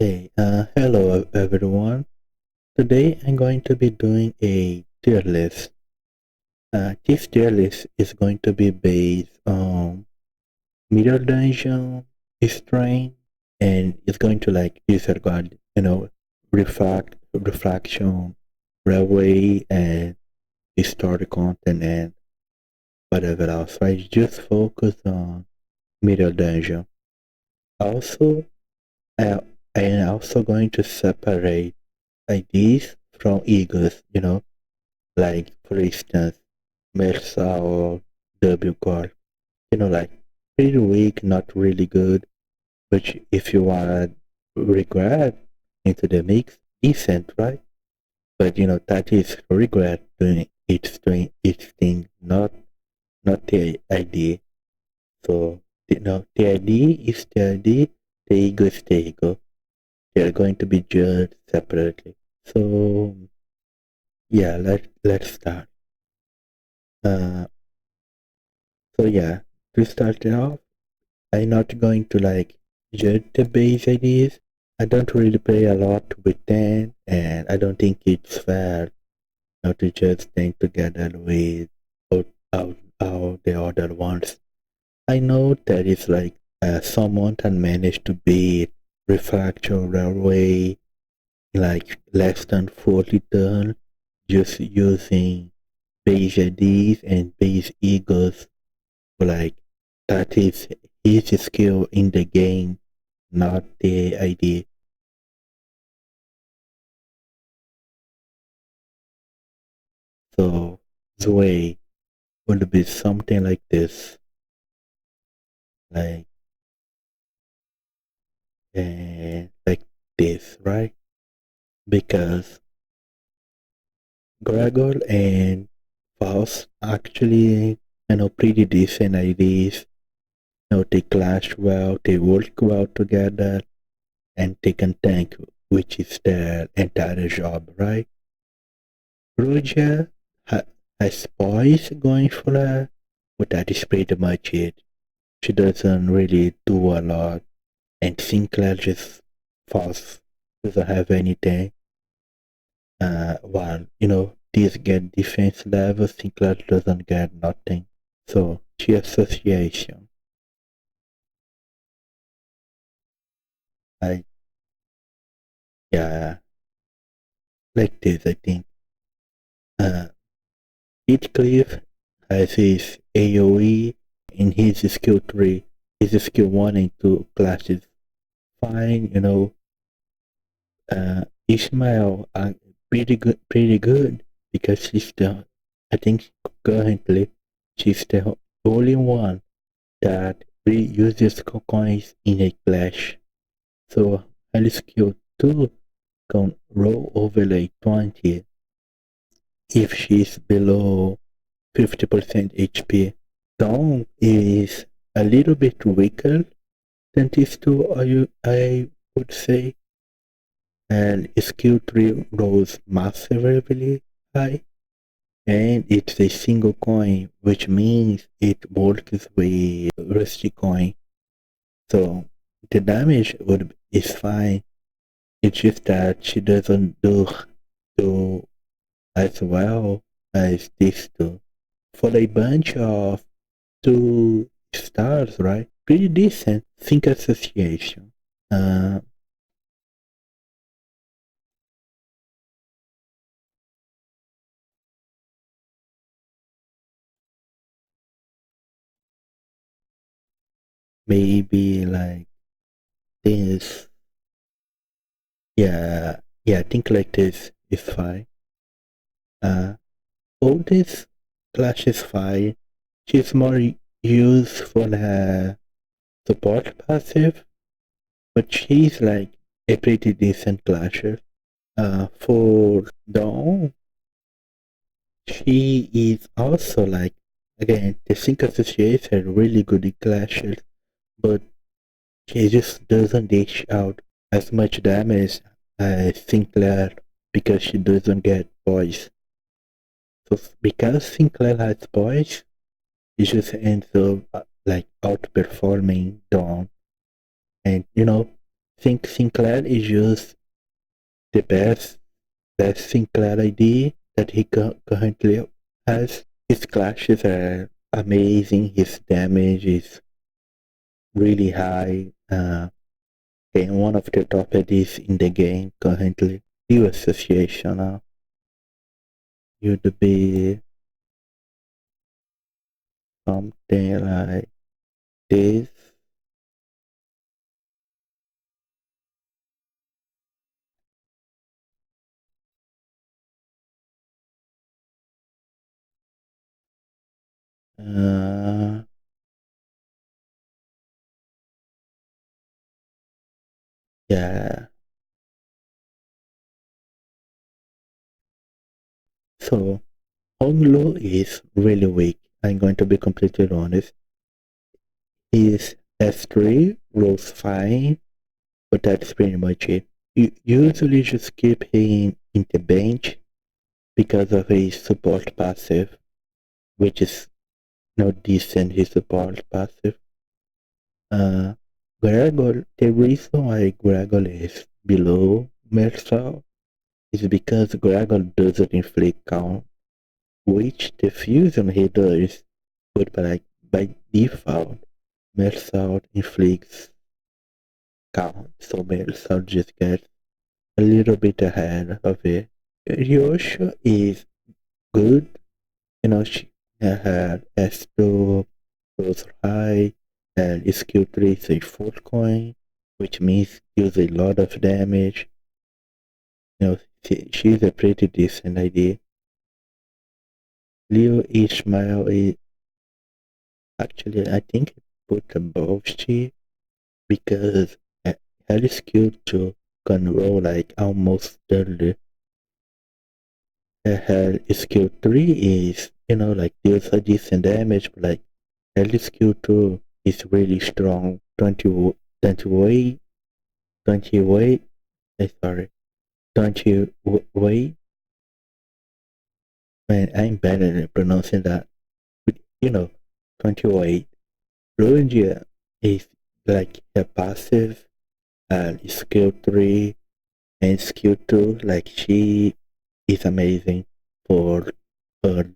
Hello everyone. Today I'm going to be doing a tier list. This tier list is going to be based on Middle Dungeon, Strain, and it's going to disregard, refraction, railway, and historic content and whatever else. I just focus on Middle Dungeon. Also, I am also going to separate IDs from EGOs, like for instance, Meursault, W Corp, pretty weak, not really good, but if you want regret into the mix, decent, right? But that is regret doing its thing, not the idea. So the idea is the idea, the ego is the ego. They are going to be judged separately. So yeah, let's start. Uh, so yeah, to start it off, I'm not going to judge the base ideas. I don't really play a lot with them, and I don't think it's fair not to just them together with all the other ones. I know there is someone that managed to beat Refractor Railway like less than 40 turns just using base IDs and base egos. Like that is his skill in the game, not the idea. So Zwei would be something like this, like like this, right? Because Gregor and Faust actually, pretty decent IDs. They clash well, they work well together, and they can tank, which is their entire job, right? Roger has poise going for her, but that is pretty much it. She doesn't really do a lot, and Sinclair just fast, doesn't have anything. While, these get defense level, Sinclair doesn't get nothing. So, Shi Association. I, yeah, like this, I think. Uh, Heathcliff has his AoE in his skill 3. His skill 1 and 2 classes fine, Ishmael are pretty good because she's the, I think currently she's the only one that uses coins in a clash. So her skill 2 can roll over like 20 if she's below 50% HP. Dawn is a little bit weaker than these two, I would say, and skill 3 rolls massively high, and it's a single coin, which means it works with rusty coin. So the damage is fine. It's just that she doesn't do as well as these two. For a bunch of 2 stars, right? Pretty decent. Cinq Association. Uh, Maybe like this. Yeah, I think like this is fine. All this clash is fine. She's more used for the support passive, but she's like a pretty decent clasher. For Dawn, she is also like, again, the Cinq Association are really good at clashes, but she just doesn't dish out as much damage as Sinclair because she doesn't get poise. So because Sinclair has poise, he just ends up outperforming Dawn. And think Sinclair is just the best Sinclair ID that he currently has. His clashes are amazing. His damage is really high. And one of the top IDs in the game currently. Liu Association now. You'd be something like this. Yeah. So Hong Lu is really weak. I'm going to be completely honest. His S3 rolls fine, but that's pretty much it. You usually just keep him in the bench because of his support passive, which is not decent, his support passive. Gregor, the reason why Gregor is below Meursault is because Gregor doesn't inflict count, which the fusion he does, but by default, Meursault inflicts count, so Meursault just gets a little bit ahead of it. Ryoshu is good, she had S2 goes high, and skill 3 is a full coin, which means deals a lot of damage. She's a pretty decent idea. Liu Ishmael is actually, I think I put above Shi because her skill 2 can roll like almost 30. Her skill 3 is, like deals a decent damage, but like her skill 2 is really strong. 20 weight, 20 weight, sorry, 20 weight. Man, I'm bad at pronouncing that. But, 20 weight. Ruingia is like a passive and skill 3 and skill 2, like she is amazing for her.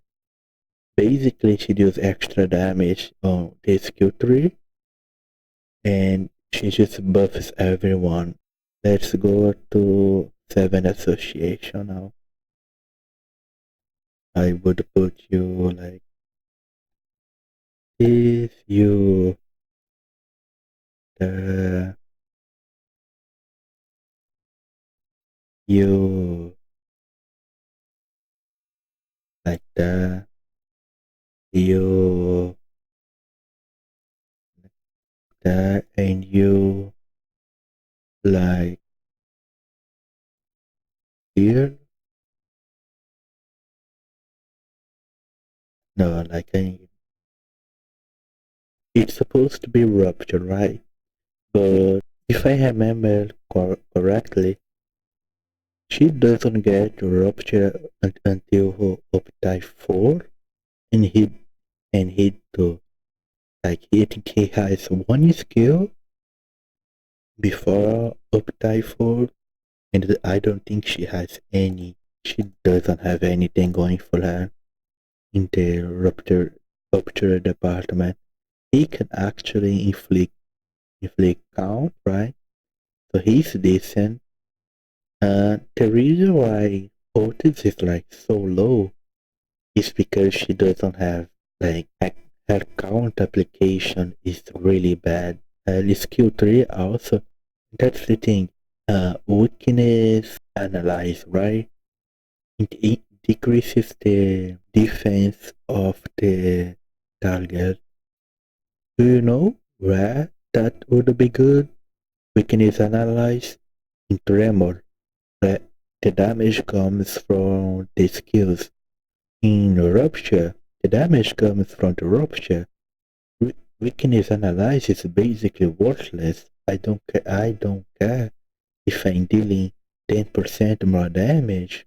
Basically, she does extra damage on the skill 3 and she just buffs everyone. Let's go to 7 Association now. I would put you like if you you like that, you that, and you like here. No, like it's supposed to be rupture, right? But if I remember correctly, she doesn't get rupture until Opti 4 and hit 2. Like I think he has one skill before Opti 4, and I don't think she has any. She doesn't have anything going for her in the rupture department. He can actually inflict count, right? So he's decent. The reason why Otis is like so low is because she doesn't have like her count application is really bad. Skill 3 also, that's the thing. Weakness analyze, right? It decreases the defense of the target. Do you know where that would be good? Weakness analyze in tremor. The damage comes from the skills. In rupture, the damage comes from the rupture. Weakness analysis is basically worthless. I don't care if I'm dealing 10% more damage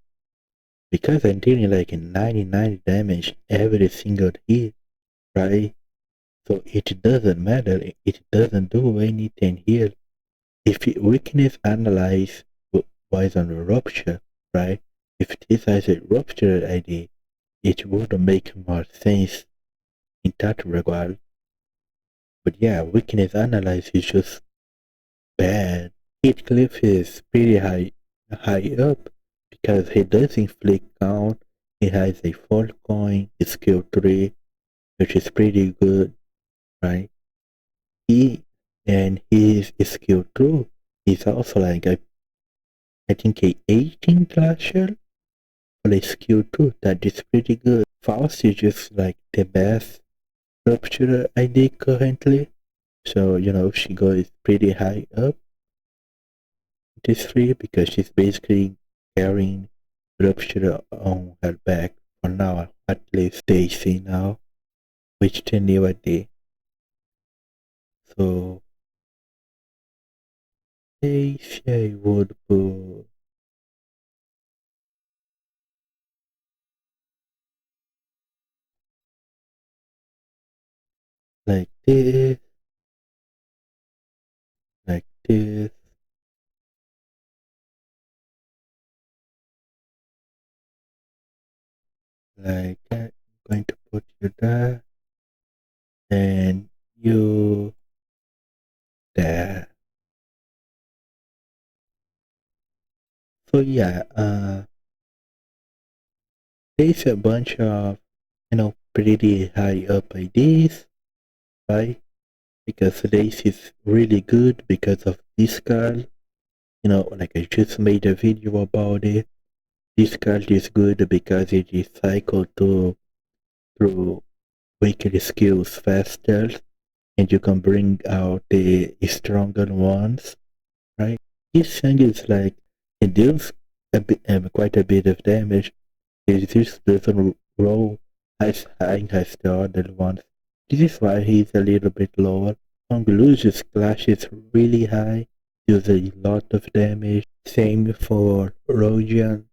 because I'm dealing like 99 damage every single hit, right? So it doesn't matter. It doesn't do anything here. if weakness analyze was on a rupture, right? If this has a rupture ID, it would make more sense in that regard. But yeah, weakness analyze is just bad. Heathcliff is pretty high up because he does inflict count. He has a 4 coin, skill 3, which is pretty good, right? He and his skill 2 is also like I think a 18 clasher for a skill 2. That is pretty good. Faust is just like the best rupture ID currently. So, she goes pretty high up this tree because she's basically carrying rupture on her back for now, at least Daisy now, which the new ID. So Daisy I would put like this, like this, like that. I'm going to put you there and you there. So yeah, there's a bunch of pretty high up IDs, right? Because this is really good because of this card. Like I just made a video about it. This card is good because it is cycled through weaker skills faster, and you can bring out the stronger ones, right? This thing is like it deals quite a bit of damage. It just doesn't roll as high as the other ones. This is why he's a little bit lower. Hong Lu's clash is really high, deals a lot of damage. Same for Rodian,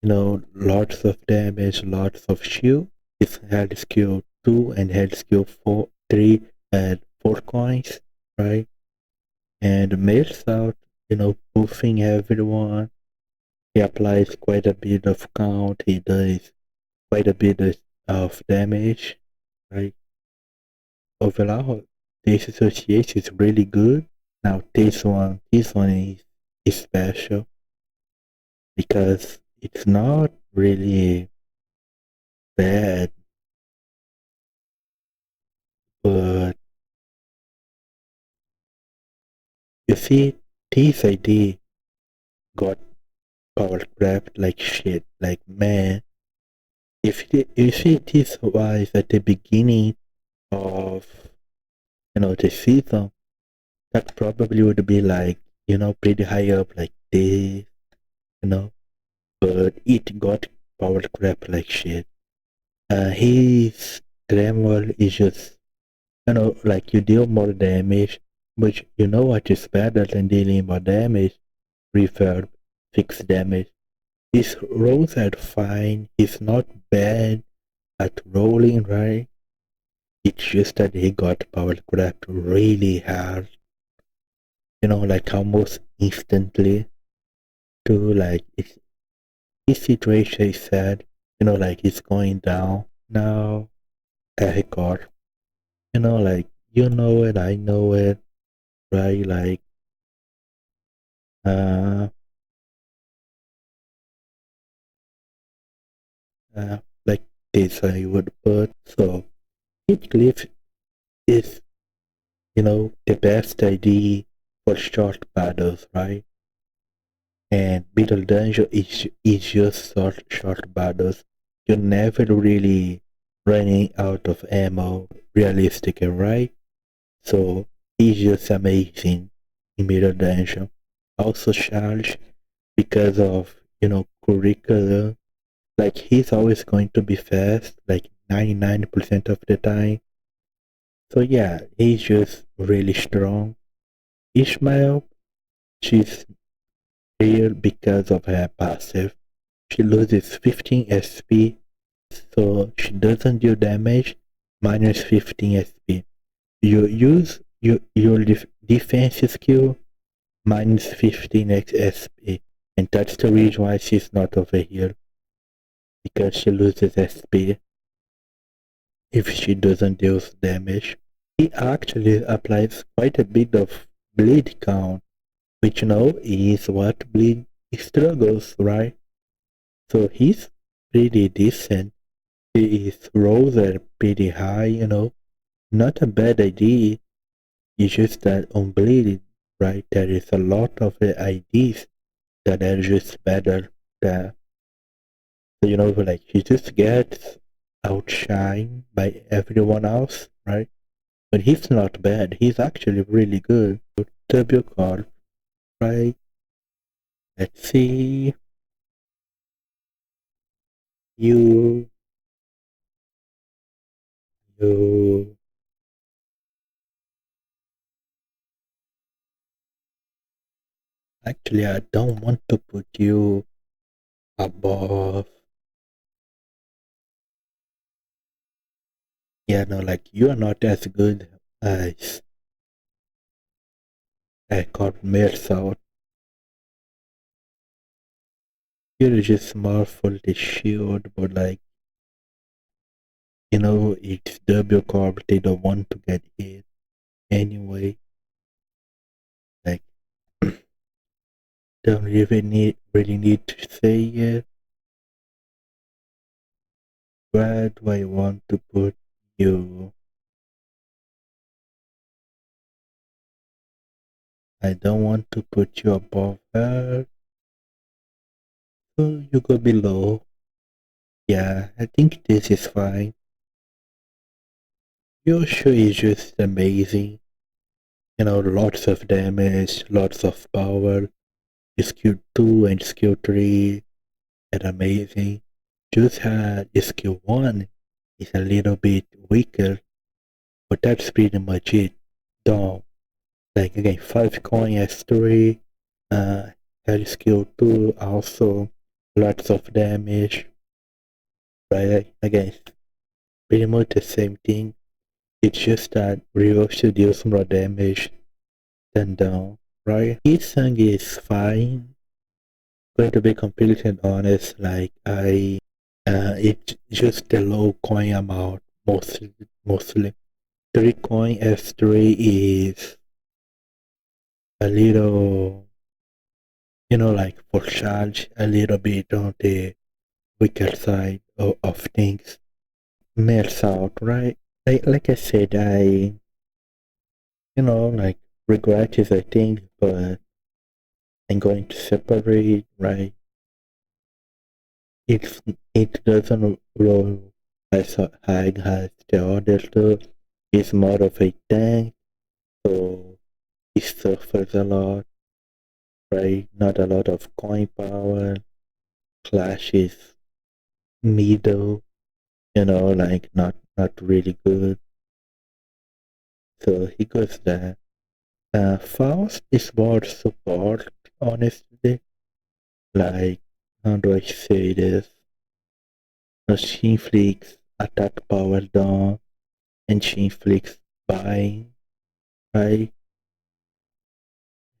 lots of damage, lots of shield. His head skill 2 and head skill 3 at 4 coins, right? And Meursault, buffing everyone. He applies quite a bit of count, he does quite a bit of damage, right? Overall, this association is really good. Now this one is special because it's not really bad, but you see, this ID got power grabbed like shit. Like man, if you see this was at the beginning of the season, that probably would be like pretty high up like this, you know. But it got power grab like shit. His grammar is just like you deal more damage, but you know what is better than dealing more damage? Reverb, fixed damage. His rolls are fine. He's not bad at rolling, right? It's just that he got power grabbed really hard. Like almost instantly. To like his situation is sad. Like it's going down now. Record. Like you know it, I know it, right? Uh, like this I would put. So Heathcliff is, the best ID for short battles, right? And Middle Dungeon is just short battles. You're never really running out of ammo, realistic, right? So he's just amazing in Middle Dungeon. Also charge because of, curriculum. Like he's always going to be fast, like 99% of the time. So yeah, he's just really strong. Ishmael, she's real because of her passive. She loses 15 SP, so she doesn't do damage, minus 15 SP. You use your defense skill, minus 15x SP. And that's the reason why she's not over here. Because she loses SP if she doesn't deal damage. He actually applies quite a bit of bleed count, which is what bleed struggles, right? So he's pretty decent. His rolls are pretty high, Not a bad idea. It's just that on bleed, right, there is a lot of IDs that are just better than, like he just gets outshined by everyone else, right? But he's not bad. He's actually really good. W Corp, right? Let's see. You, you. Actually, I don't want to put you above. Yeah, no, like you are not as good as Corp Meursault. You're just more for the shield, but like, it's W Corp. They don't want to get hit anyway. Like, don't really need to say it. Where do I want to put you? I don't want to put you above her. So you go below. Yeah, I think this is fine. Ryoshu is just amazing. Lots of damage, lots of power. Skill 2 and skill 3 are amazing. Just had skill 1 is a little bit weaker, but that's pretty much it. Don't. Like again, 5 coin S3, had skill 2 also, lots of damage. Right, again, pretty much the same thing. It's just that Ryoshu deals more damage than down, right? Heatsung is fine. Going to be completely honest, like it's just a low coin amount mostly. 3 coin S3 is a little, like for charge, a little bit on the weaker side of things. Meursault, right? Like I said, like regret is a thing, but I'm going to separate, right? It doesn't roll as high as the other two. It's more of a tank, so it suffers a lot, right? Not a lot of coin power. Clash is middle, like not really good. So he goes there. Faust is more support, honestly. Like, how do I say this? She inflicts attack power down, and she inflicts bind, right?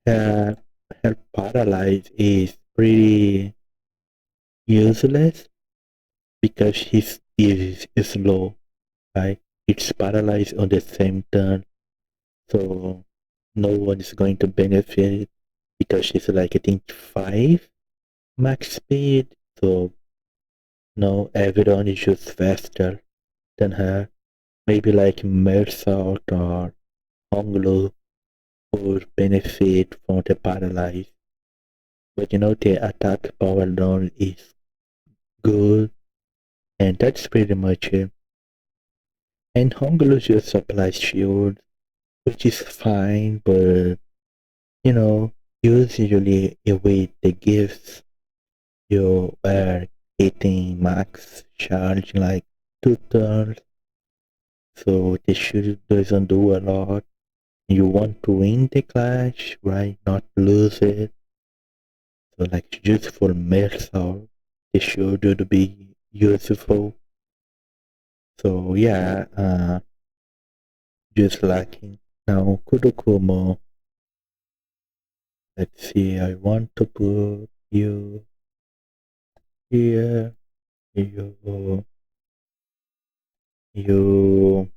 Her, her paralyze is pretty useless because is low, right? It's paralyzed on the same turn, so no one is going to benefit because she's like I think 5 max speed, so no, everyone is just faster than her. Maybe like Meursault or Hong Lu would benefit from the paralyze. But the attack power down is good, and that's pretty much it. And Hong Lu just applies shield, which is fine, but usually with the gifts you are hitting max charge like 2 turns, so the shield doesn't do a lot. You want to win the clash, right? Not lose it. So like just for Meursault, the shield would be useful. So yeah, just lacking. Now Kurokumo, Let's see, I want to put you here. You, you,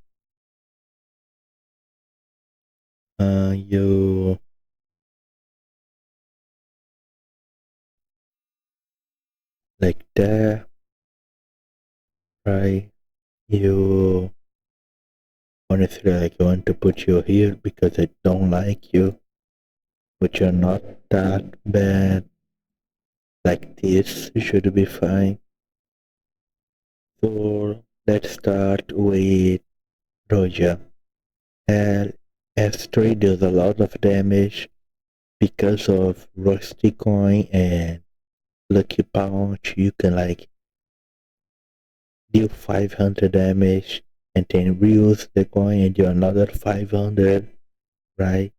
like that, right? You, honestly, like, I want to put you here because I don't like you, but you're not that bad. Like this should be fine. So let's start with Roja. S3 does a lot of damage because of Rusty Coin and Lucky Punch. You can like deal 500 damage and then reuse the coin and do another 500, right?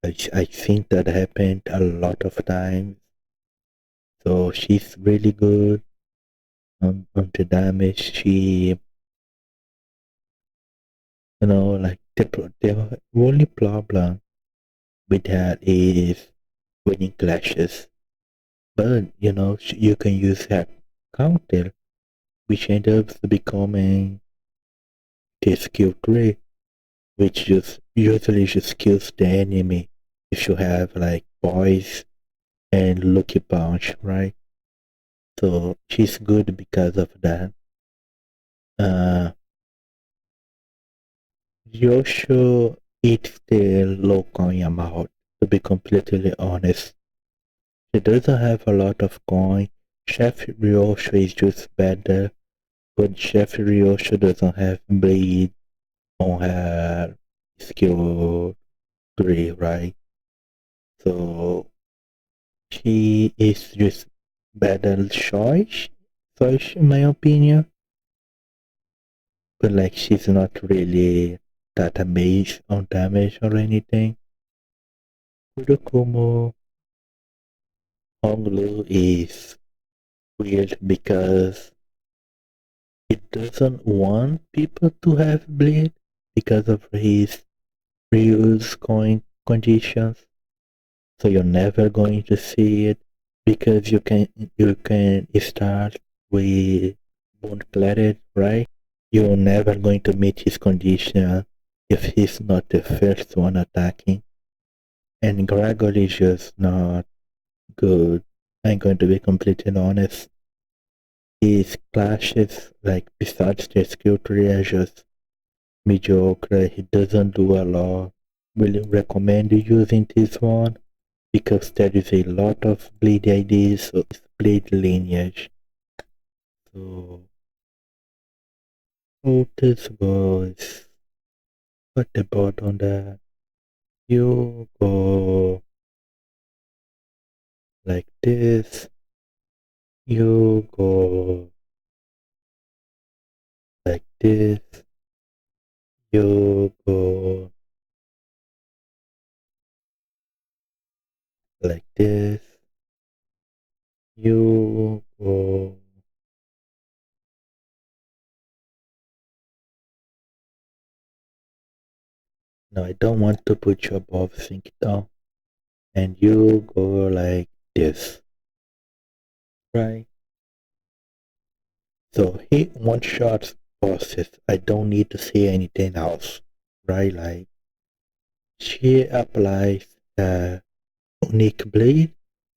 I think that happened a lot of times. So she's really good on the damage. She, like the only problem with that is winning clashes. But, you can use that counter, which ends up becoming the skill 3, which just usually just kills the enemy if you have like poise and lucky punch, right? So she's good because of that. Ryoshu eats the low coin amount, to be completely honest. She doesn't have a lot of coin. Chef Ryoshu is just better, but Chef Ryoshu doesn't have bleed on her skill 3, right? So she is just better choice in my opinion. But like she's not really that amazed on damage or anything. Kurokumo Hong Lu is weird because it doesn't want people to have bleed because of his reuse coin conditions. So you're never going to see it because you can start with wound cleared, right? You're never going to meet his condition if he's not the first one attacking. And Gregor is just not good. I'm going to be completely honest. His clashes, like besides the skill tree, are just mediocre. He doesn't do a lot. Really recommend you using this one because there is a lot of bleed IDs, so it's bleed lineage. So this was what about on that? You go like this. You go like this. You go like this. You go. No, I don't want to put you above sync down. And you go like this. Right? So he one shot bosses. I don't need to see anything else. Right? Like she applies a unique blade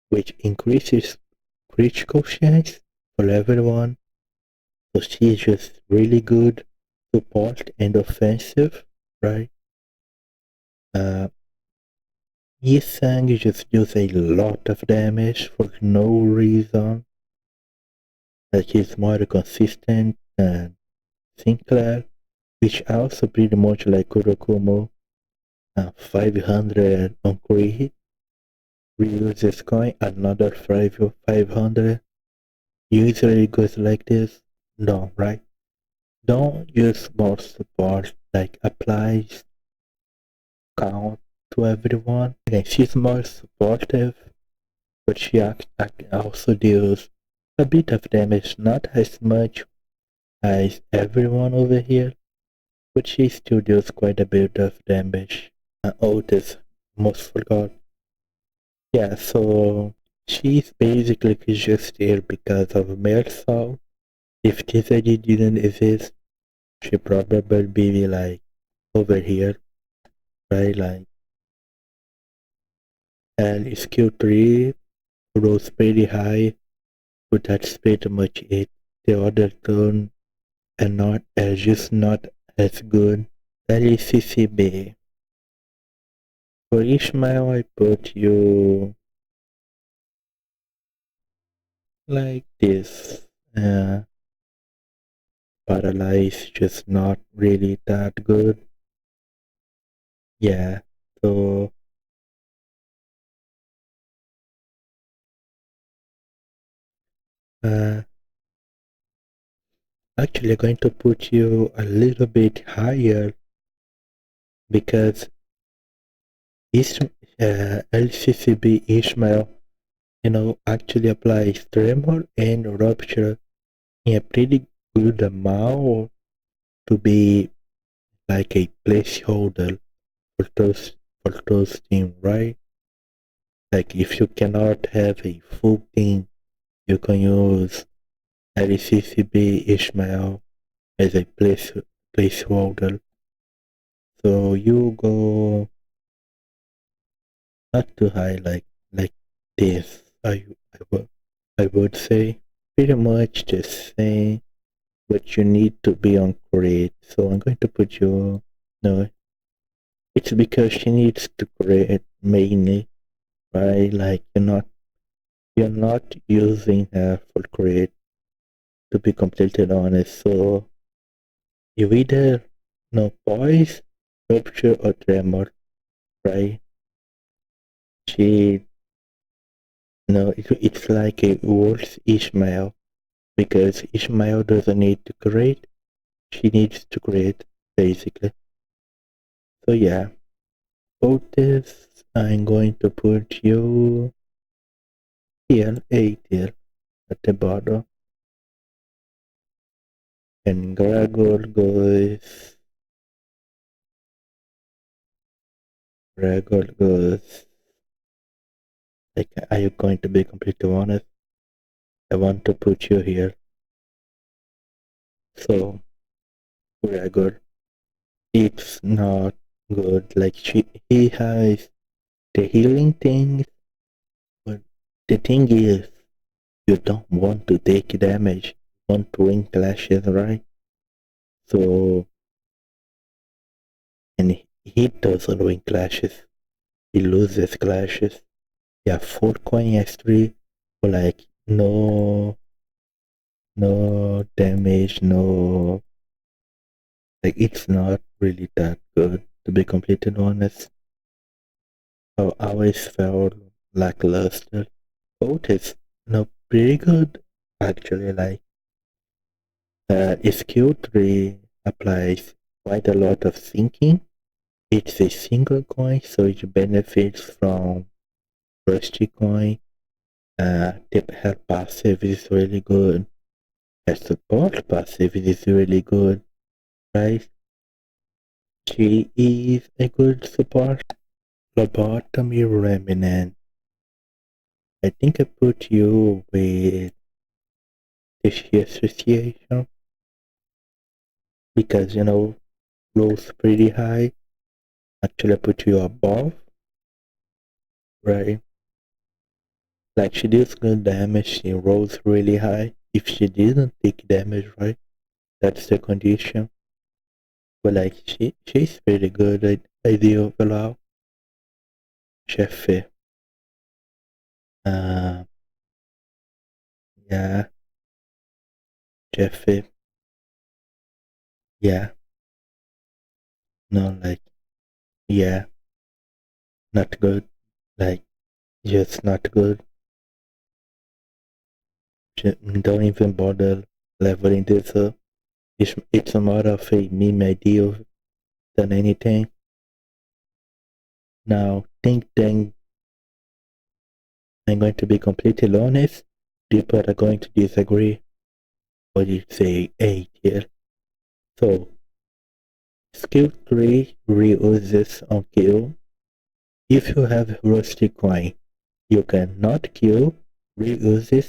which increases critical chance for everyone. So she's just really good support and offensive, right? Yisang just does a lot of damage for no reason. Like he's more consistent than Sinclair, which also pretty much like Kurokumo. 500 on crit, reuses coin, another 500. Usually it goes like this. No, right? Don't use more support like applies count to everyone. And she's more supportive, but she also deals a bit of damage, not as much as everyone over here, but she still deals quite a bit of damage. Otis, most forgot. Yeah, so she's basically just here because of Meursault. If this ID didn't exist, she probably be like over here, right? Like, and skill 3 rose pretty high, but that's pretty much it. The other turn and not as just not as good. LCCB. For Ishmael, I put you like this. Paralyzed, just not really that good. Yeah, so uh, actually going to put you a little bit higher because LCCB Ishmael, actually applies tremor and rupture in a pretty good amount to be like a placeholder for those team, right? Like if you cannot have a full team, you can use LCCB Ishmael as a placeholder. So you go not too high like this. I would say pretty much the same, but you need to be on create. So I'm going to put you no. It's because she needs to create mainly, right? Like you're not using her for create, to be completely honest. So you either poise, rupture or tremor, right? She it's like a worse Ishmael because Ishmael doesn't need to create, she needs to create basically. So yeah, both this I'm going to put you here, A tier at the bottom, and Gregor goes like, are you going to be completely honest? I want to put you here. So Gregor, it's not good. Like he has the healing thing, but the thing is, you don't want to take damage. You want to win clashes, right? So, and he doesn't win clashes. He loses clashes. Yeah, 4 coin S3, but like no damage, no, like it's not really that good to be completely honest. I always felt lackluster. Both is pretty good actually. Like skill 3 applies quite a lot of thinking. It's a single coin, so it benefits from Rusty coin. Her passive is really good. Her support passive is really good, right? She is a good support. Lobotomy Remnant. I think I put you with the Shi Association because rolls pretty high. Actually, I put you above, right? Like she deals good damage, she rolls really high. If she didn't take damage, right? That's the condition. But like she's pretty good at idea overall. Jefe. Uh yeah, Jefe. Yeah. No, like yeah, not good. Like just not good. Don't even bother leveling this up. It's more of a meme idea than anything. Now, Tingtang, I'm going to be completely honest. People are going to disagree, but it's a 8 here. So, skill 3 reuses on kill. If you have rusty coin, you cannot kill, reuses,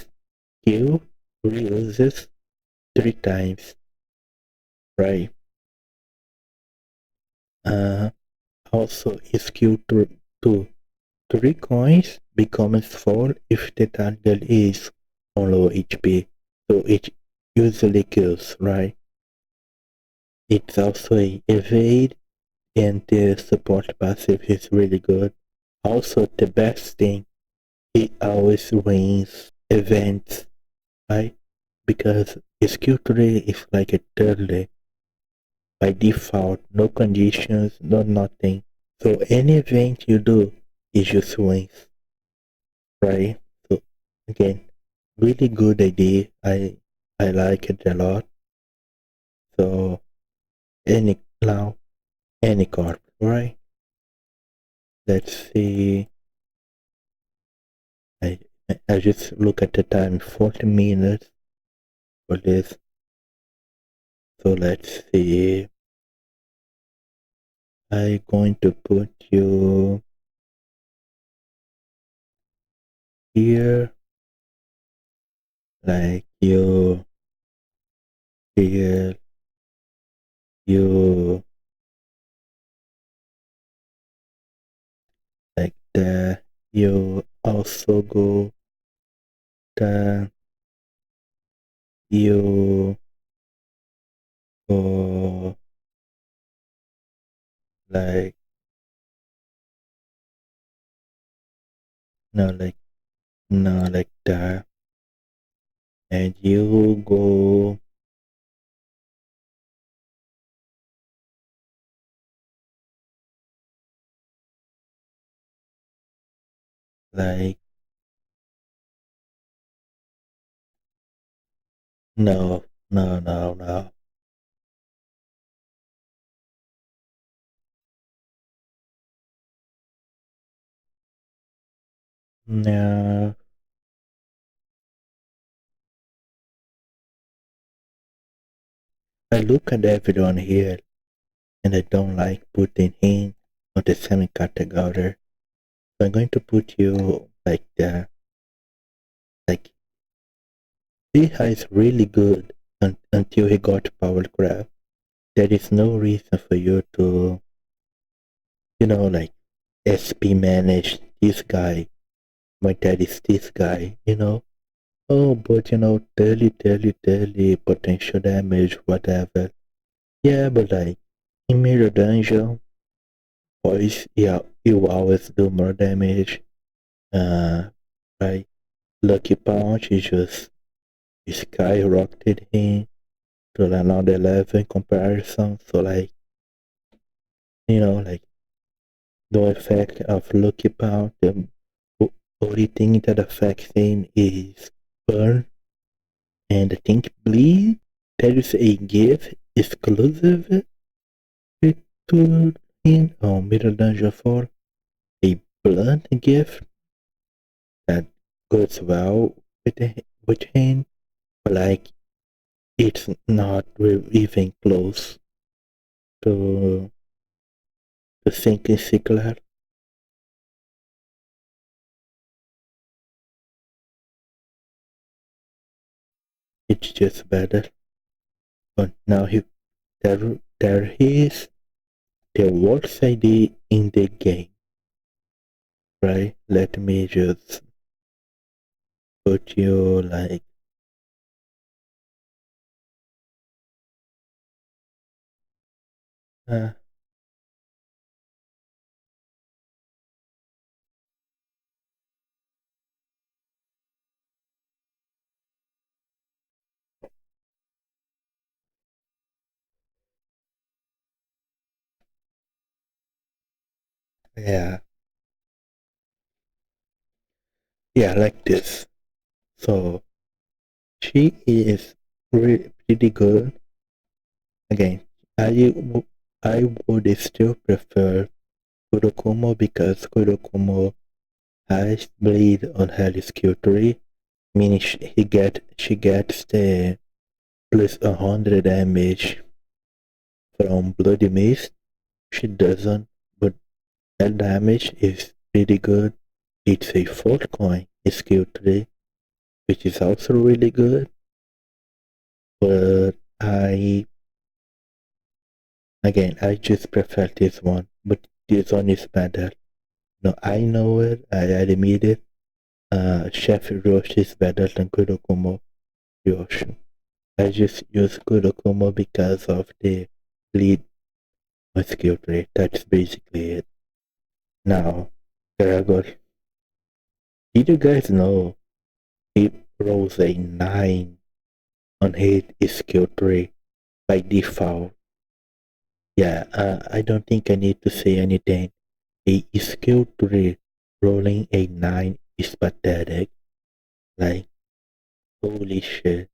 kill, reuses 3 times, right? Also, skill 2. 3 coins becomes 4 if the target is on low HP, so it usually kills, right? It's also a evade, and the support passive is really good. Also, the best thing, it always wins events, right? Because skill 3 is like a thirdly by default, no conditions, no nothing. So any event you do, it just wins, right? So again, really good idea. I like it a lot. So any corp, right? Let's see. I I just look at the time, 40 minutes for this. So let's see. I'm going to put you here, like you here, you like that. You also go that you go like no like no like that, and you go like no. No, I look at everyone here and I don't like putting him on the same category. So I'm going to put you like that. Like he is really good until he got power grab. There is no reason for you to, like SP manage this guy. My dad is this guy, Oh, but 30, potential damage, whatever. Yeah, but like in Mirror Dungeon, boys, yeah, you always do more damage. Right? Lucky Punch is just skyrocketed him to another level in comparison. So like, like the effect of Lucky Punch, the only thing that affects him is burn and I think bleed. There is a gift exclusive to him on Middle Dungeon 4, a blood gift that goes well with him, but like it's not even close to Cinq Sinclair. It's just better. But now there is the worst idea in the game, right? Let me just put you like uh, yeah, like this. So she is pretty good. Again, I would still prefer Kurokumo because Kurokumo has bleed on her skill 3, meaning she gets the plus 100 damage from Bloody Mist. She doesn't, but her damage is pretty good. it's a 4-coin skill tree, which is also really good. But I just prefer this one. But this one is better. No, I know it. I admit it. Jefe Ryoshu is better than Kurokumo Ryoshu. I just use Kurokumo because of the lead skill tree. That's basically it. Now, Gregor, did you guys know he rolls a 9 on his skill tree by default? Yeah, I don't think I need to say anything. A skill tree rolling a 9 is pathetic. Like, holy shit.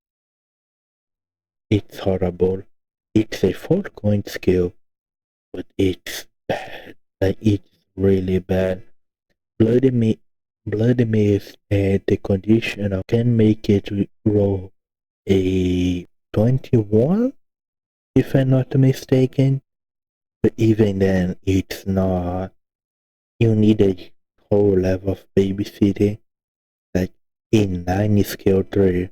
It's horrible. It's a 4-coin skill, but it's bad. Like, it's really bad. Bloody Maze and the conditioner can make it roll a 21, if I'm not mistaken. But even then, it's not. You need a whole level of babysitting. Like, a 9 skill tree.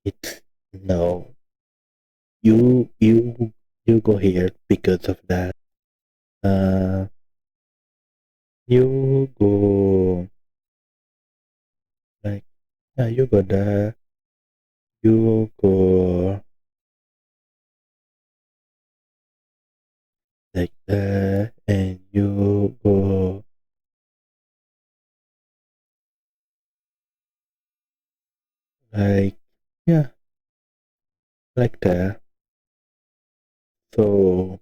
It's no. You go here because of that. You go like, yeah, you go there. You go like that, and you go like, yeah, like that. So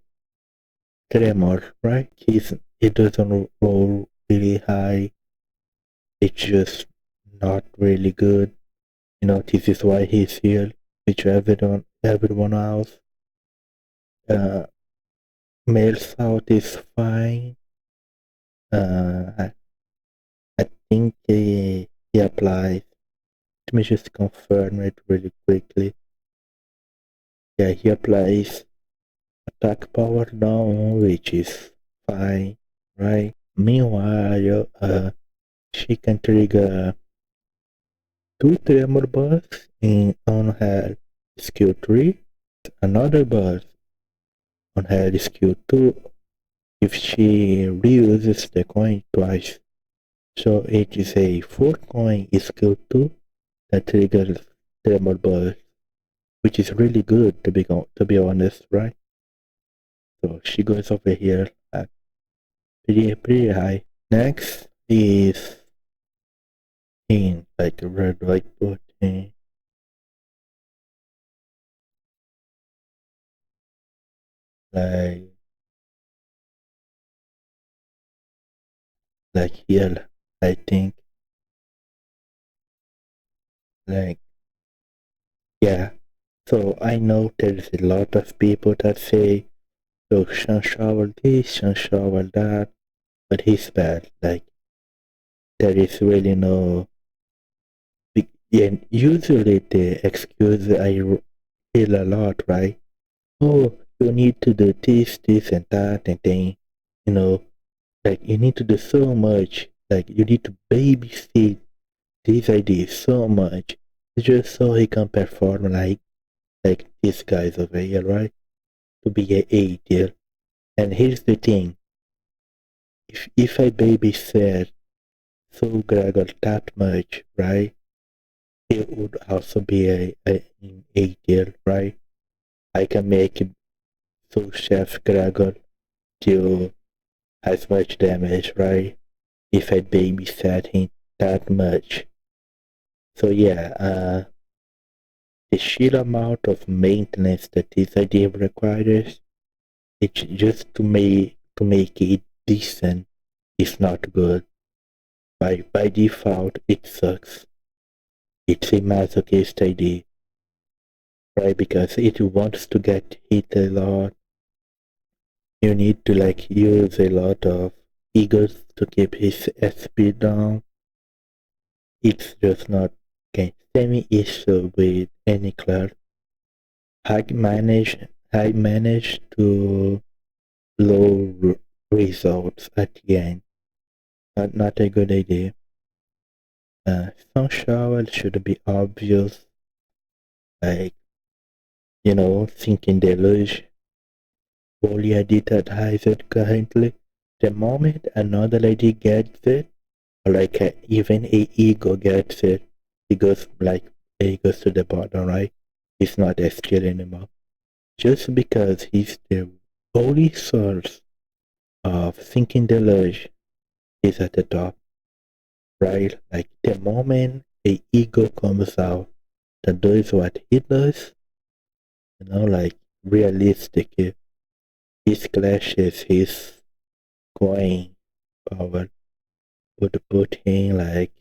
tremor, right? It doesn't roll really high. It's just not really good. You know, this is why he's here. Which everyone else. Meursault is fine. I think he applies. Let me just confirm it really quickly. Yeah, he applies attack power down, which is fine, right? Meanwhile, she can trigger 2 tremor bursts on her skill 3, another burst on her skill 2 if she reuses the coin twice. So it is a 4-coin skill 2 that triggers tremor burst, which is really good to be honest, right? So she goes over here at pretty high. Next is in like red white button, like here, I think. Like, yeah. So I know there's a lot of people that say, so Sean shovel this, Sean shovel that, but he's bad. Like, there is really no. And usually the excuse I hear a lot, right? Oh, you need to do this, and that, and then, you know, like you need to do so much. Like you need to babysit these ideas so much just so he can perform like these guys over here, right? To be a 8 And here's the thing: if I babysit so Gregor that much, right? It would also be an 8, right? I can make it so Chef Gregor do as much damage, right? If I babysat him that much. So yeah, the sheer amount of maintenance that this idea requires, it's just to make it decent is not good. By default, it sucks. It's a masochist idea, right? Because it wants to get hit a lot. You need to like use a lot of egos to keep his SP down. It's just not okay. Same issue with any class. I managed to low results at the end. Not a good idea. Some shower should be obvious, like, thinking deluge, fully advertised currently. The moment another lady gets it, or like even a ego gets it, it goes to the bottom, right? He's not a skill anymore. Just because he's the only source of thinking deluge is at the top, right? Like the moment a ego comes out that does what he does, like realistic, his clashes, his coin power would put him like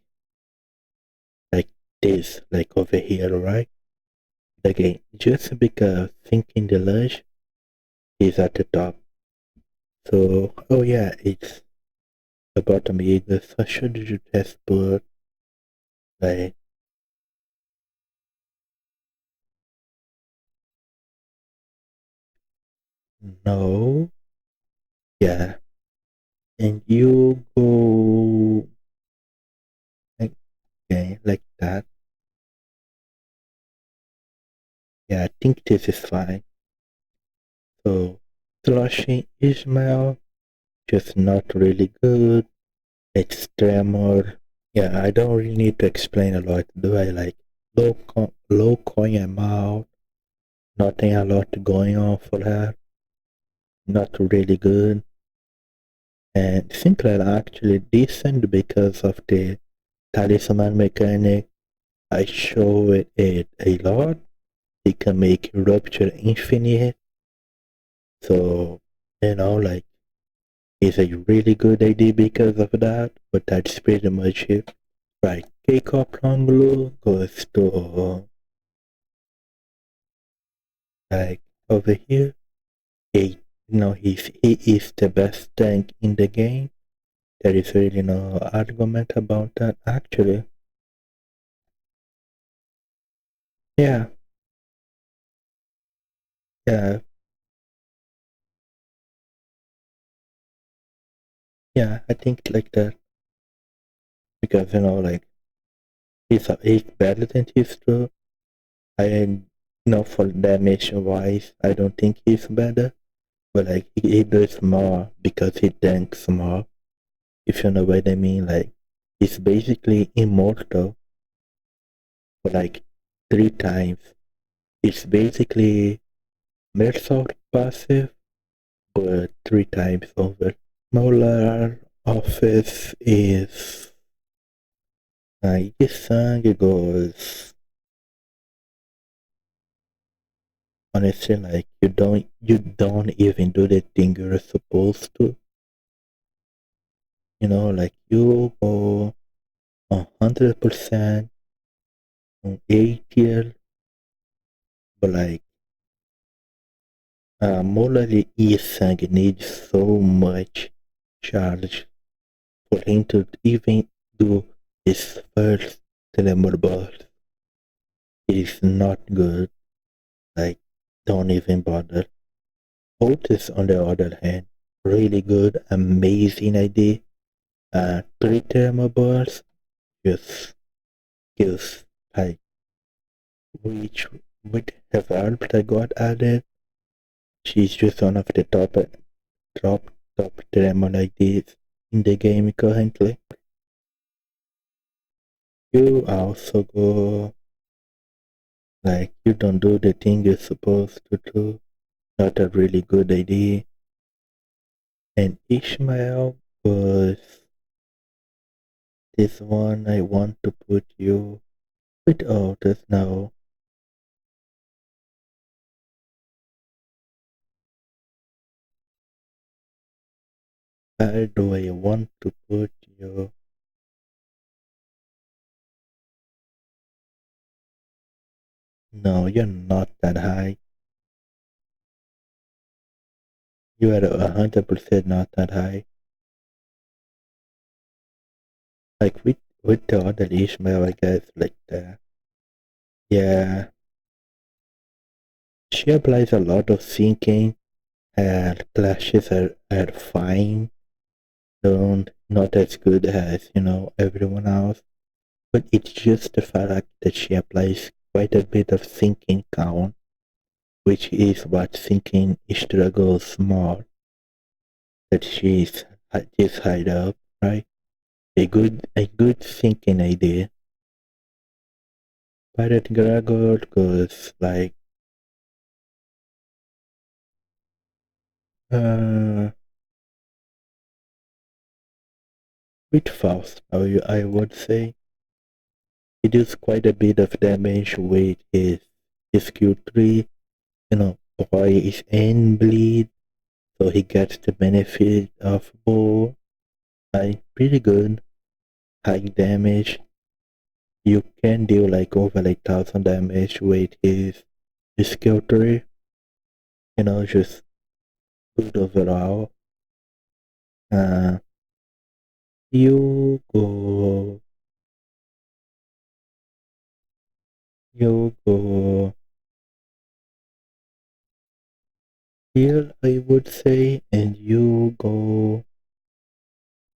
this, like over here, right? Again, just because thinking the lunch is at the top. So, oh yeah, it's the bottom either. So should you just put like no? Yeah. And you go okay, like that. Yeah, I think this is fine. So flushing Ishmael, just not really good. It's tremor. Yeah, I don't really need to explain a lot, do I? Like low coin amount, nothing a lot going on for her. Not really good. And Sinclair actually decent because of the talisman mechanic. I show it a lot. It can make rupture infinite. So, like it's a really good idea because of that. But that's pretty much it. Right. Corp Hong Lu goes to like over here. He, he is the best tank in the game. There is really no argument about that actually. Yeah, yeah, yeah, I think like that. Because like he's better than his two. I for damage wise, I don't think he's better. But like he does more because he tanks more. If you know what I mean, like he's basically immortal for like 3 times. It's basically Meursault passive, but 3 times over. Molar Office is this song goes honestly like you don't even do the thing you're supposed to. Like you go 100% on A tier, but like Molar E-Sang needs so much charge for him to even do his first Telemur boss. It's not good. Like, don't even bother. Otis, on the other hand, really good, amazing idea. Three Telemur boss just kills. Like, which would have helped I got added. She's just one of the top Telemur ideas in the game currently. You also go like you don't do the thing you're supposed to do. Not a really good idea. And Ishmael was this one I want to put you with others now. Where do I want to put you? No, you're not that high. You are 100% not that high. Like with the other Ishmael, I guess, like that. Yeah, she applies a lot of thinking. Her clashes are fine. Don't not as good as everyone else. but it's just the fact that she applies quite a bit of thinking count, which is what thinking struggles more, that she's just hide up, right? A good thinking idea. But at Gregor goes like uh with Faust, I would say. He does quite a bit of damage with his Q3, poise and bleed, so he gets the benefit of both. Like pretty good, high damage. You can deal like over like 1,000 damage with his skill 3, just good overall. Uh, you go, you go here, I would say, and you go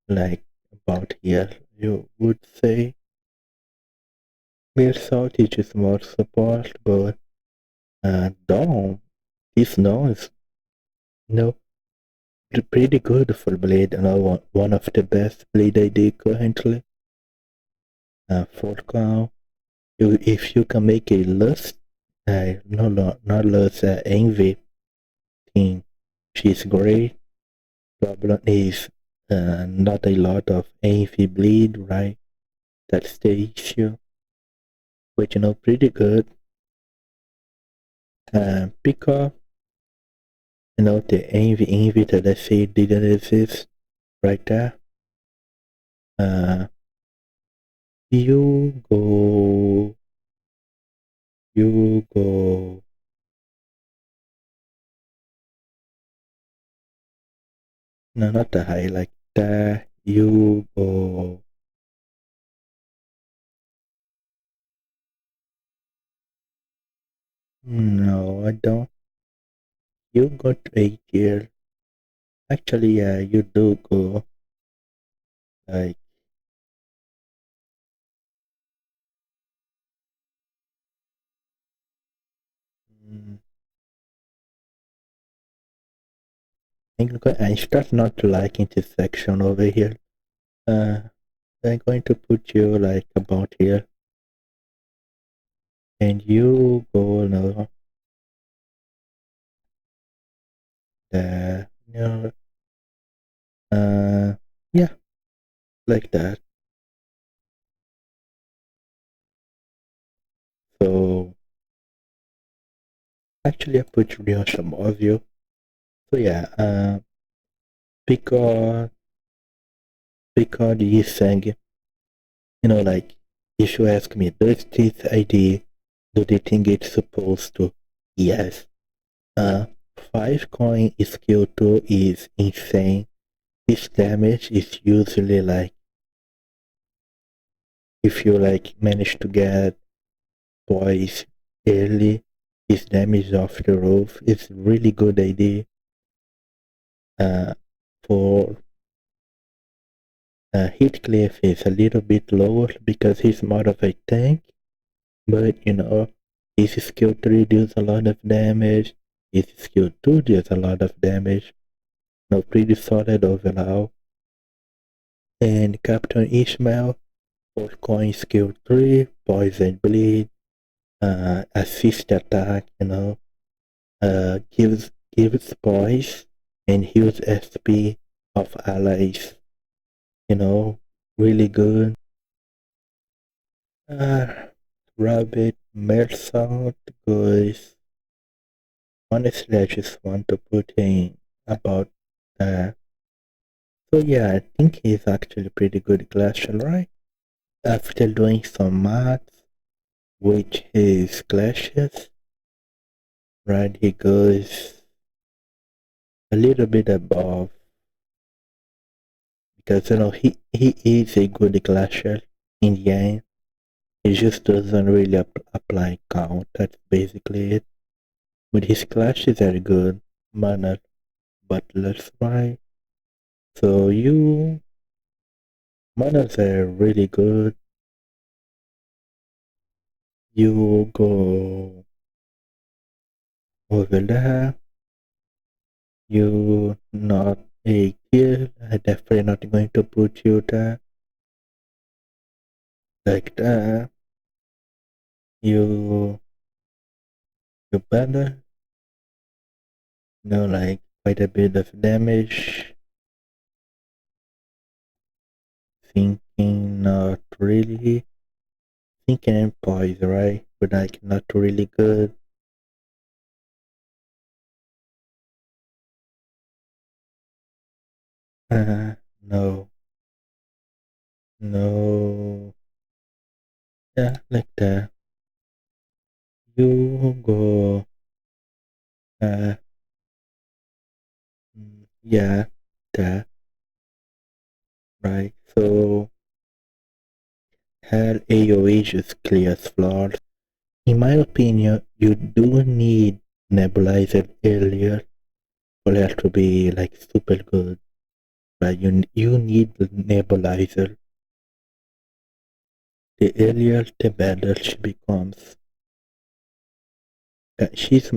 like about here, you would say. Meursault teaches more support, but Dawn, this Dawn is, you know, pretty good for Blade, one of the best Blade ID currently. For now, if you can make a lust, no, not lust, envy team, she's great. Problem is, not a lot of envy bleed, right? That's the issue. But pretty good. Because the envy that I say didn't exist right there. You go, you go. No, not the high, like that. You go. No, I don't. You got 8 years. Actually, yeah, you do go. Like, mm, I start not liking this section over here. I'm going to put you like about here. And you go now. There. Yeah, like that. So, actually, I put Ryoshu above you. So, yeah, Pequod is saying, like, if you ask me, does this idea, do they think it's supposed to? Yes. 5 coin skill 2 is insane. His damage is usually like, if you like manage to get boys early, his damage off the roof. It's really good idea. For Heathcliff is a little bit lower because he's more of a tank, but his skill 3 deals a lot of damage, his skill 2 deals a lot of damage. Pretty solid overall. And Captain Ishmael, 4 coin skill 3, poison bleed, assist attack, gives poise and heals SP of allies. Really good. Rabbit Meursault goes. Honestly, I just want to put in about that. So yeah, I think he's actually pretty good glacial, right? After doing some maths with his clashes, right, he goes a little bit above because he is a good glacial in the end. He just doesn't really apply count. That's basically it. But his clashes are good. Manner Buttlers, right? So manners are really good. you go over there, you not a kill, I definitely not going to put you there, like that, you better, like quite a bit of damage, thinking not really, thinking and poise, right, but like not really good, no, no, yeah, like that, you go, uh, yeah, that, right, so, her AOE just clears flaws. In my opinion, you do need nebulizer earlier for it to be like super good. But you need the nebulizer. The earlier the better she becomes. She's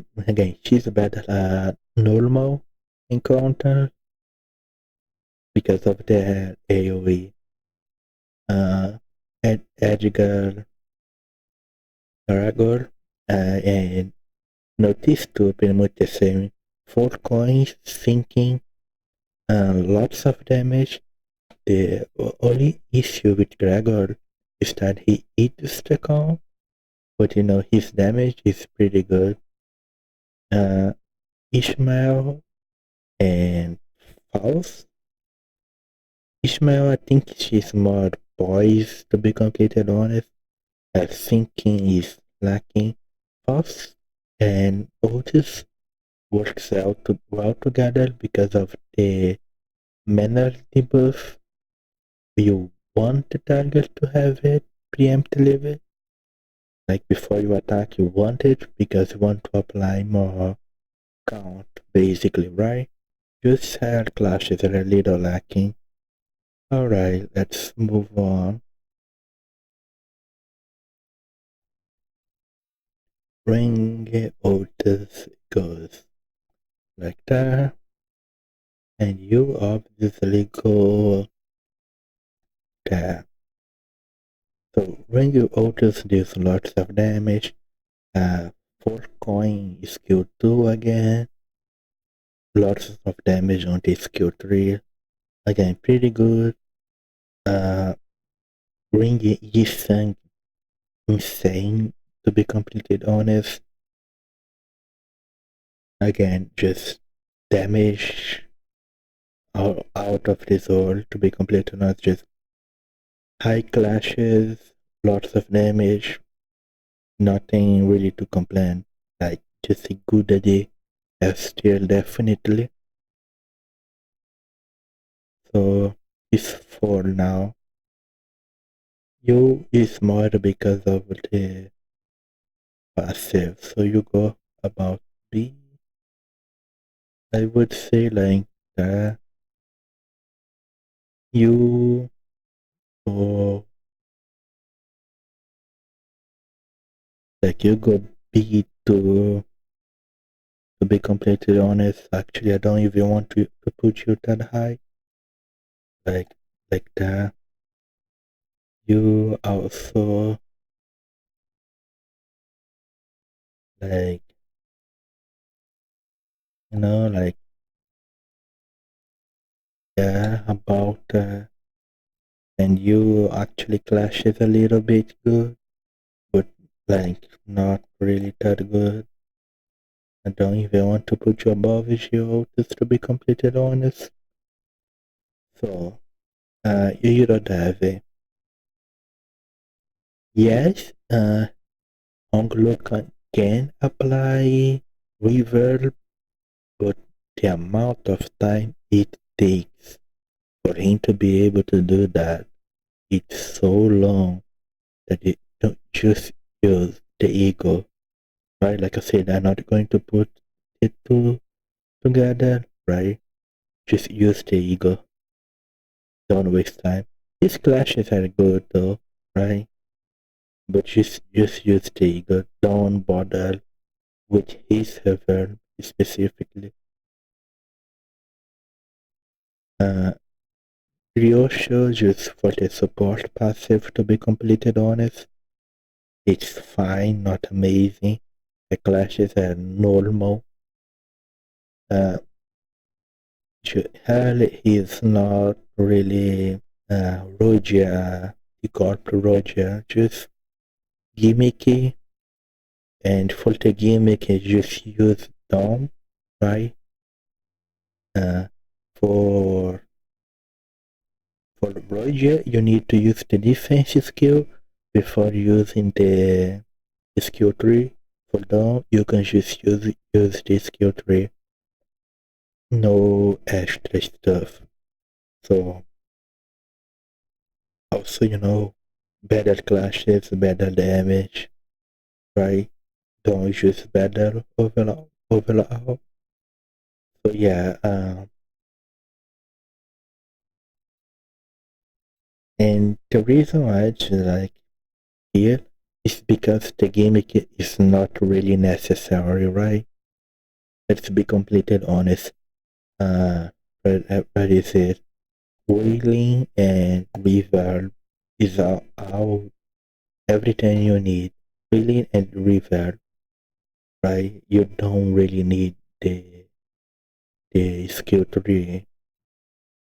better at normal encounter because of the AoE. Edgar, Gregor, and notice too pretty much the same. 4 coins, sinking, lots of damage. The only issue with Gregor is that he eats the comp, but his damage is pretty good. Uh, Ishmael and Faust. Ishmael, I think she's more poised to be completely honest. Thinking is lacking. Faust and Otis works out well together because of the mana debuff. You want the target to have it preemptively. Like before you attack, you want it because you want to apply more count, basically, right? Just hair clashes are a little lacking. Alright, let's move on. Ring Otis goes like that. And you obviously go there. So Ring Otis deals lots of damage. 4 coin skill 2 again. Lots of damage on the skill 3. Again, pretty good. Ring isn't insane, to be completely honest. Again, just damage out of this world, to be completely honest. Just high clashes, lots of damage, nothing really to complain. Like, just a good idea. Still, definitely. So, it's 4 now. You is more because of the passive. So, you go about B. I would say like that. You go you go B to be completely honest. Actually, I don't even want to put you that high. Like that. You also like like yeah about and you actually clashes a little bit good, but like not really that good. I don't even want to put you above you just to be completely honest. So you don't have it. Yes, Hong Lu can apply reverb, but the amount of time it takes for him to be able to do that, it's so long that it don't just use the ego, right? Like I said, I'm not going to put it together, right? Just use the ego. Don't waste time. These clashes are good though, right? but just use the ego. Don't bother with his server specifically. Uh, Ryoshu just for the support passive, to be completely honest. It's fine, not amazing. The clashes are normal. Hell, he's not really Roger, the Corp Roger, just gimmicky. And for the gimmick, you just use Dom, right? Uh, for for Roger, you need to use the defense skill before using the skill tree. For Dom, you can just use the skill tree. No extra stuff. So also, better clashes, better damage, right? Don't use better overall. So yeah, and the reason why I actually like here is because the gimmick is not really necessary, right? Let's be completely honest. What is it? Wheeling and reverb is all everything you need. Wheeling and reverb, right? You don't really need the skill tree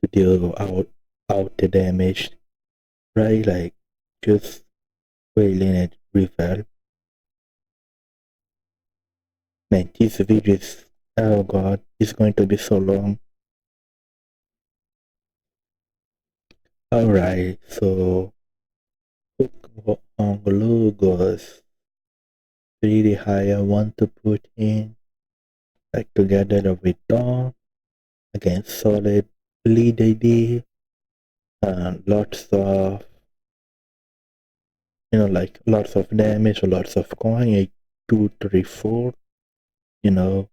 to deal out the damage, right? Like just wailing and reverb. Man, this video is, oh god, it's going to be so long. Alright, so Corp Hong Lu goes pretty high. I want to put in like together with Dawn against solid lead ID and lots of like lots of damage, lots of coin, 8, 2, 3, 4, you know.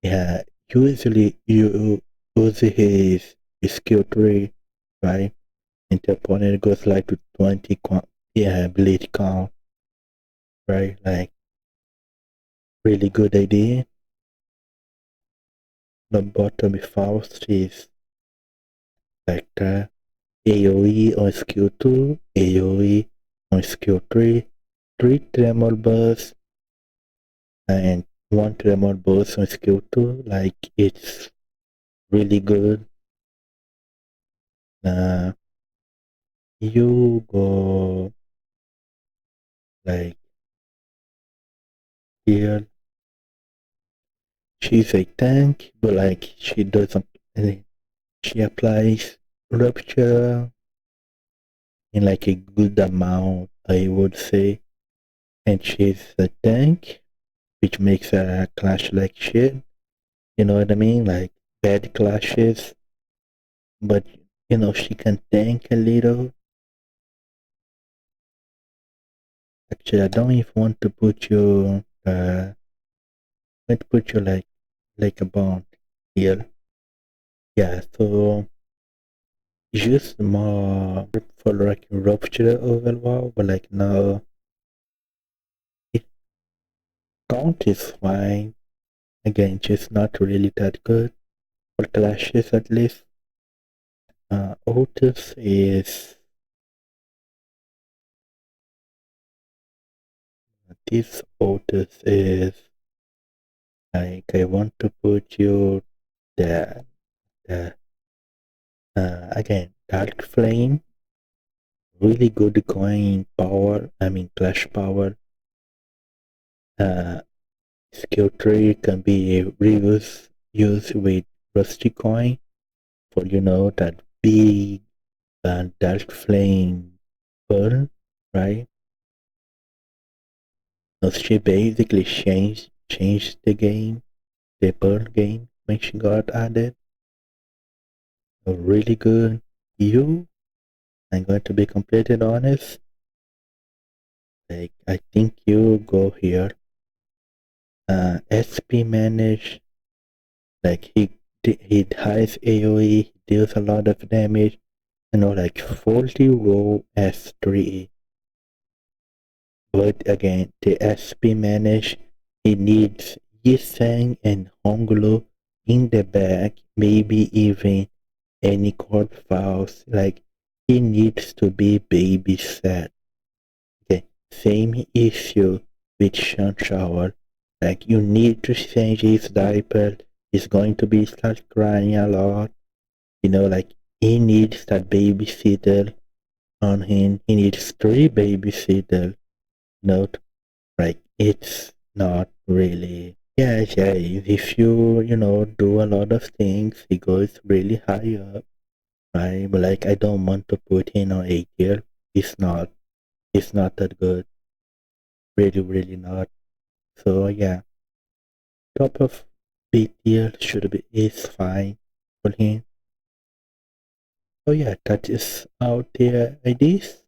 Yeah, usually you use his skill tree, right? And the opponent goes like to 20 bleed count, right? Like really good idea. Lobotomy Faust is like AoE on skill 2, AoE on skill 3, 3 tremor bursts, and 1 tremor burst on skill 2. Like it's really good. You go like here. She's a tank, but like she doesn't. She applies rupture in like a good amount, I would say. And she's a tank, which makes her clash like shit. You know what I mean? Like bad clashes, but she can tank a little. Actually, I don't even want to put you. Want to put you like a bond here. Yeah. So just more for like rupture overall, but like no, it count is fine. Again, just not really that good for clashes at least. Otis is this Otis is like I want to put you the again Dark Flame, really good coin power. I mean clash power. Uh, Skill tree can be used with Rusty coin for that big Dark Flame burn, right? So she basically changed the game, the burn game when she got added. So really good. I'm going to be completely honest. Like I think you go here. SP manage. Like he has AoE, he deals a lot of damage. Like 40 roll S3. But again, the SP manage, he needs Yiseng and Hong Lu in the back, maybe even any court files, like he needs to be babysat. Okay, same issue with Sean Shower. Like you need to change his diaper. He's going to be start crying a lot. Like he needs that babysitter on him. He needs 3 babysitters. Note, like it's not really. Yeah, if you do a lot of things, he goes really high up. Right? But like I don't want to put him on A tier. It's not that good. Really, really not. So yeah, top of B tier should be is fine for him. So yeah, that is out their IDs.